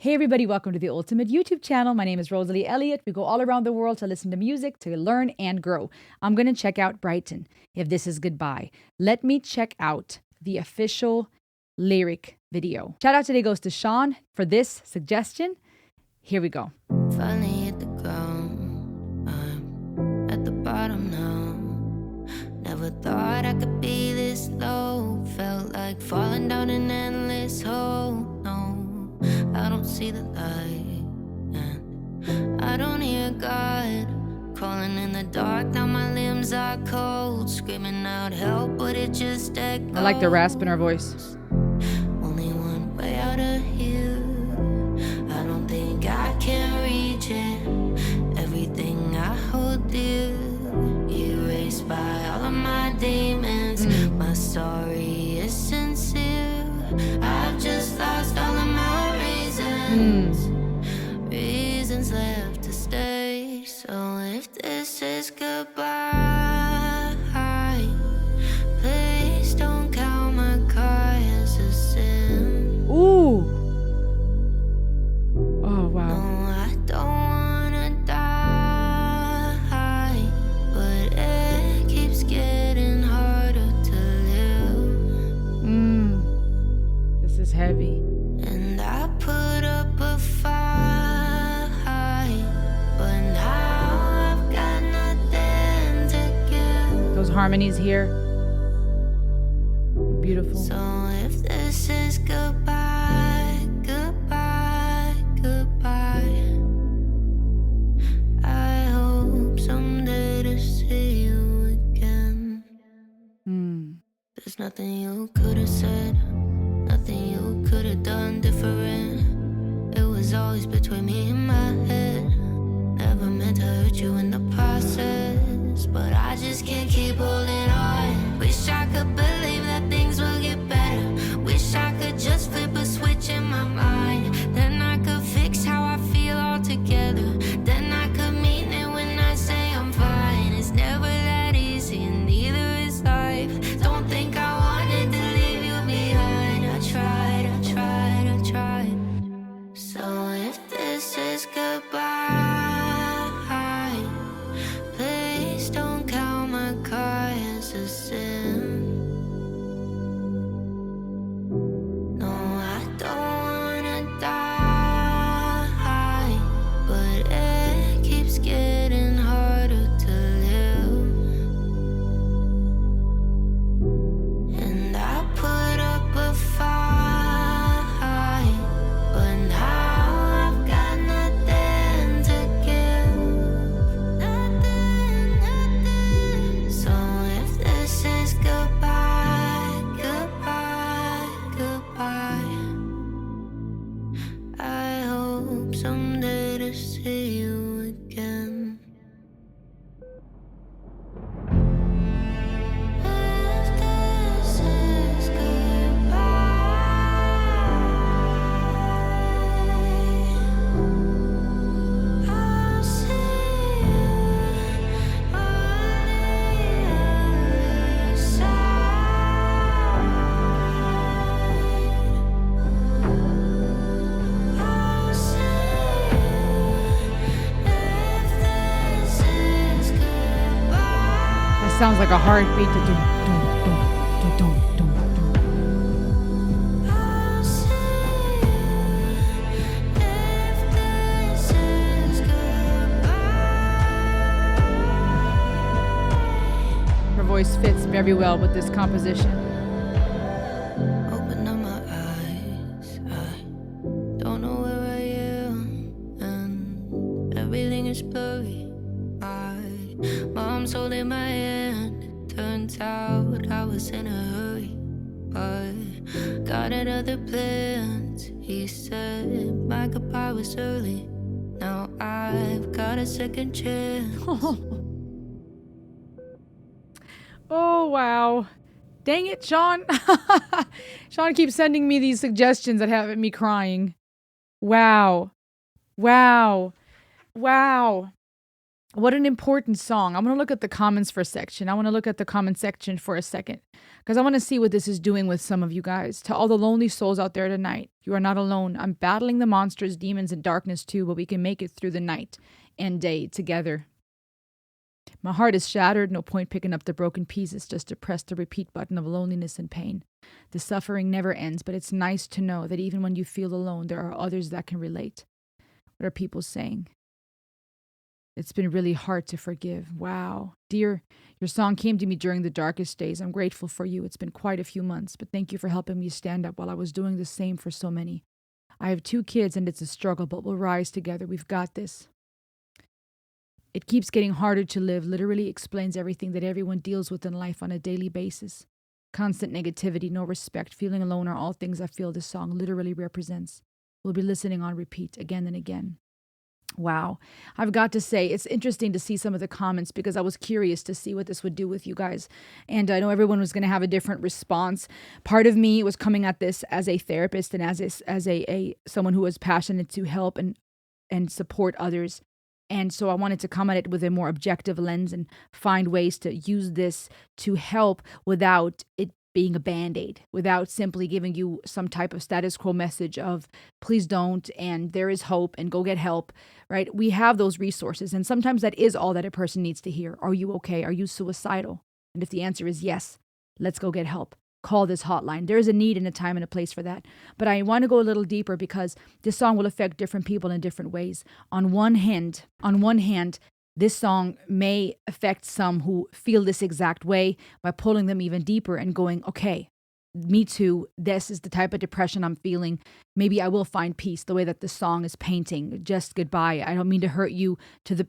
Hey everybody, welcome to the Ultimate YouTube channel. My name is Rosalie Elliott. We go all around the world to listen to music, to learn and grow. I'm going to check out Britton, If This Is Goodbye. Let me check out the official lyric video. Shout out today goes to Sean for this suggestion. Here we go. Finally hit the ground, I'm at the bottom now. Never thought I could be this low. Felt like falling down an endless hole. No, I don't see the light, and I don't hear God. Crawling in the dark, now my limbs are cold. Screaming out help, but it just echoes. I like the rasp in her voice. Only one way out of here. I don't think I can reach it. Everything I hold dear, erased by all of my demons. My story is sincere. I've just lost all of my reasons. Reasons left to stay. So if this is goodbye, please don't count my car as a sin. Ooh. Oh, wow. No, I don't wanna die, but it keeps getting harder to live. This is heavy. And I put up a fight, but now I've got nothing to give. Those harmonies here. Beautiful. So if this is goodbye, goodbye, goodbye, I hope someday to see you again. There's nothing you could have said, nothing you could have done different. It was always between me and my head. Never meant to hurt you in the process, but I just can't keep holding on. Wish I could believe that things will get better. Wish I could just flip a switch in my mind. Then I could fix how I feel altogether. Then I could mean it when I say I'm fine. It's never that easy, and neither is life. Don't think I wanted to leave you behind. I tried, I tried, I tried. So if this is goodbye, please don't count my car as a sin. No, I don't wanna die, but it keeps getting harder to live. And I put up a fight, but now I've got nothing to give. Nothing. So if this is goodbye, goodbye, goodbye, I hope someday to see you again. If this is goodbye, I'll see you on the other side. I'll see you if this is goodbye. That sounds like a heartbeat. Dum, dum, dum, dum, dum, dum. I'll see if this is goodbye. Her voice fits very well with this composition. Open up my eyes, I don't know where I am, and everything is blurry. Mom's holding my hand. Turns out I was in a hurry, but God had other plans. He said my goodbye was early. Now I've got a second chance. Oh, wow. Dang it, Sean. Sean keeps sending me these suggestions that have me crying. Wow. Wow. Wow. What an important song. I want to look at the comments for a section. I want to look at the comment section for a second because I want to see what this is doing with some of you guys. To all the lonely souls out there tonight, you are not alone. I'm battling the monsters, demons, and darkness too, but we can make it through the night and day together. My heart is shattered. No point picking up the broken pieces just to press the repeat button of loneliness and pain. The suffering never ends, but it's nice to know that even when you feel alone, there are others that can relate. What are people saying? It's been really hard to forgive. Wow. Dear, your song came to me during the darkest days. I'm grateful for you. It's been quite a few months, but thank you for helping me stand up while I was doing the same for so many. I have 2 kids and it's a struggle, but we'll rise together. We've got this. It keeps getting harder to live literally explains everything that everyone deals with in life on a daily basis. Constant negativity, no respect, feeling alone are all things I feel this song literally represents. We'll be listening on repeat again and again. Wow. I've got to say, it's interesting to see some of the comments because I was curious to see what this would do with you guys. And I know everyone was going to have a different response. Part of me was coming at this as a therapist and as a someone who was passionate to help and support others. And so I wanted to come at it with a more objective lens and find ways to use this to help without it being a band-aid, without simply giving you some type of status quo message of please don't and there is hope and go get help, right? We have those resources and sometimes that is all that a person needs to hear. Are you okay? Are you suicidal? And if the answer is yes, let's go get help. Call this hotline. There is a need and a time and a place for that. But I want to go a little deeper because this song will affect different people in different ways. On one hand, this song may affect some who feel this exact way by pulling them even deeper and going, okay, me too. This is the type of depression I'm feeling. Maybe I will find peace the way that the song is painting. Just goodbye. I don't mean to hurt you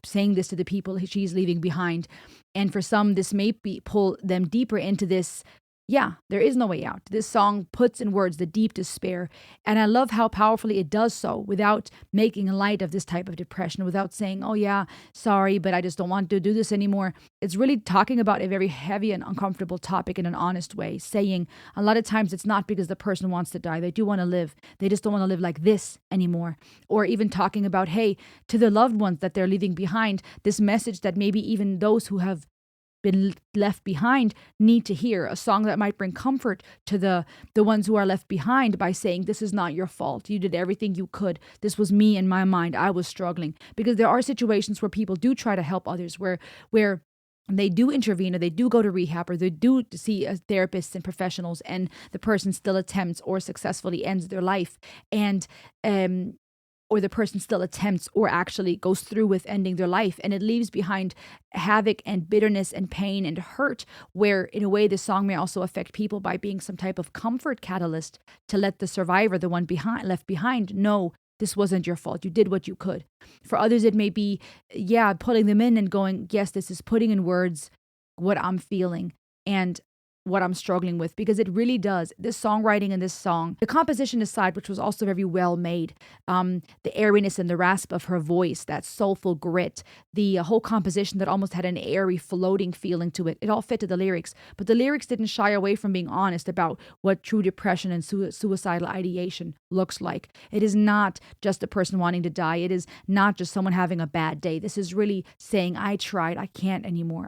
saying this to the people she's leaving behind. And for some, this may pull them deeper into this. Yeah, there is no way out. This song puts in words the deep despair. And I love how powerfully it does so without making light of this type of depression, without saying, oh yeah, sorry, but I just don't want to do this anymore. It's really talking about a very heavy and uncomfortable topic in an honest way, saying a lot of times it's not because the person wants to die. They do want to live. They just don't want to live like this anymore. Or even talking about, hey, to the loved ones that they're leaving behind, this message that maybe even those who have been left behind need to hear, a song that might bring comfort to the ones who are left behind by saying, this is not your fault. You did everything you could. This was me in my mind. I was struggling. Because there are situations where people do try to help others, where they do intervene or they do go to rehab or they do see therapists and professionals and the person still attempts or successfully ends their life. And or the person still attempts or actually goes through with ending their life. And it leaves behind havoc and bitterness and pain and hurt, where in a way the song may also affect people by being some type of comfort catalyst to let the survivor, the one left behind, know this wasn't your fault. You did what you could. For others, it may be, pulling them in and going, yes, this is putting in words what I'm feeling and what I'm struggling with, because it really does. This songwriting in this song, the composition aside, which was also very well made, the airiness and the rasp of her voice, that soulful grit, the whole composition that almost had an airy floating feeling to it, it all fit to the lyrics. But the lyrics didn't shy away from being honest about what true depression and suicidal ideation looks like. It is not just a person wanting to die. It is not just someone having a bad day. This is really saying, I tried, I can't anymore,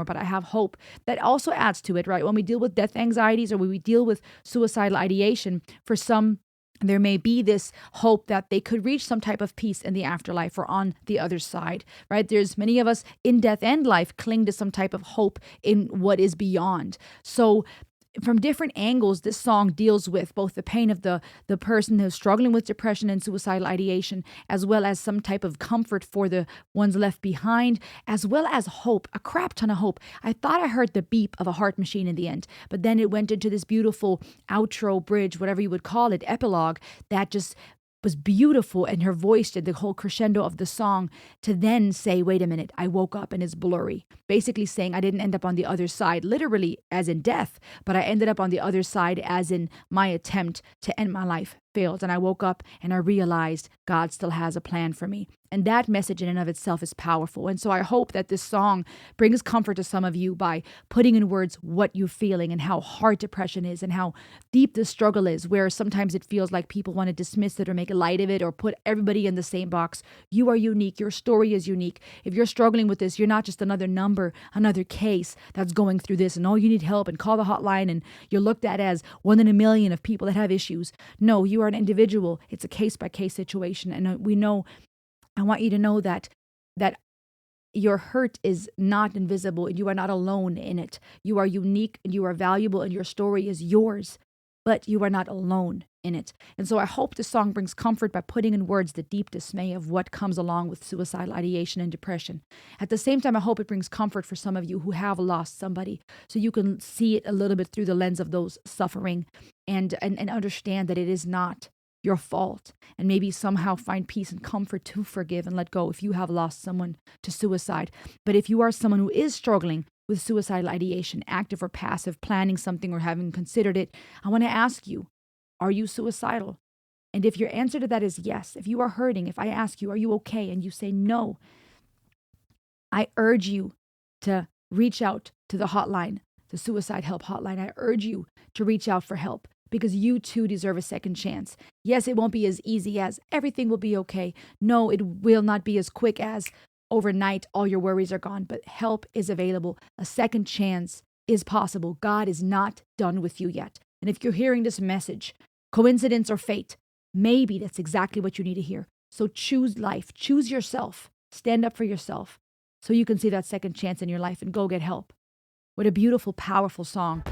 but I have hope. That also adds to it, right? When we deal with death anxieties or when we deal with suicidal ideation, for some, there may be this hope that they could reach some type of peace in the afterlife or on the other side, right? There's many of us in death and life cling to some type of hope in what is beyond. So from different angles, this song deals with both the pain of the person who's struggling with depression and suicidal ideation, as well as some type of comfort for the ones left behind, as well as hope, a crap ton of hope. I thought I heard the beep of a heart machine in the end, but then it went into this beautiful outro bridge, whatever you would call it, epilogue, that just was beautiful, and her voice did the whole crescendo of the song to then say, wait a minute, I woke up and it's blurry. Basically saying I didn't end up on the other side, literally as in death, but I ended up on the other side as in my attempt to end my life failed. And I woke up and I realized God still has a plan for me. And that message in and of itself is powerful. And so I hope that this song brings comfort to some of you by putting in words what you're feeling and how hard depression is and how deep the struggle is, where sometimes it feels like people want to dismiss it or make light of it or put everybody in the same box. You are unique. Your story is unique. If you're struggling with this, you're not just another number, another case that's going through this and oh, you need help and call the hotline and you're looked at as one in a million of people that have issues. No, you are an individual. It's a case by case situation. And we know, I want you to know that your hurt is not invisible and you are not alone in it. You are unique and you are valuable and your story is yours, but you are not alone in it. And so I hope this song brings comfort by putting in words the deep dismay of what comes along with suicidal ideation and depression. At the same time, I hope it brings comfort for some of you who have lost somebody so you can see it a little bit through the lens of those suffering and understand that it is not your fault, and maybe somehow find peace and comfort to forgive and let go if you have lost someone to suicide. But if you are someone who is struggling with suicidal ideation, active or passive, planning something or having considered it, I want to ask you, are you suicidal? And if your answer to that is yes, if you are hurting, if I ask you, are you okay? And you say no, I urge you to reach out to the hotline, the suicide help hotline. I urge you to reach out for help, because you too deserve a second chance. Yes, it won't be as easy as everything will be okay. No, it will not be as quick as overnight all your worries are gone, but help is available. A second chance is possible. God is not done with you yet. And if you're hearing this message, coincidence or fate, maybe that's exactly what you need to hear. So choose life, choose yourself, stand up for yourself so you can see that second chance in your life and go get help. What a beautiful, powerful song.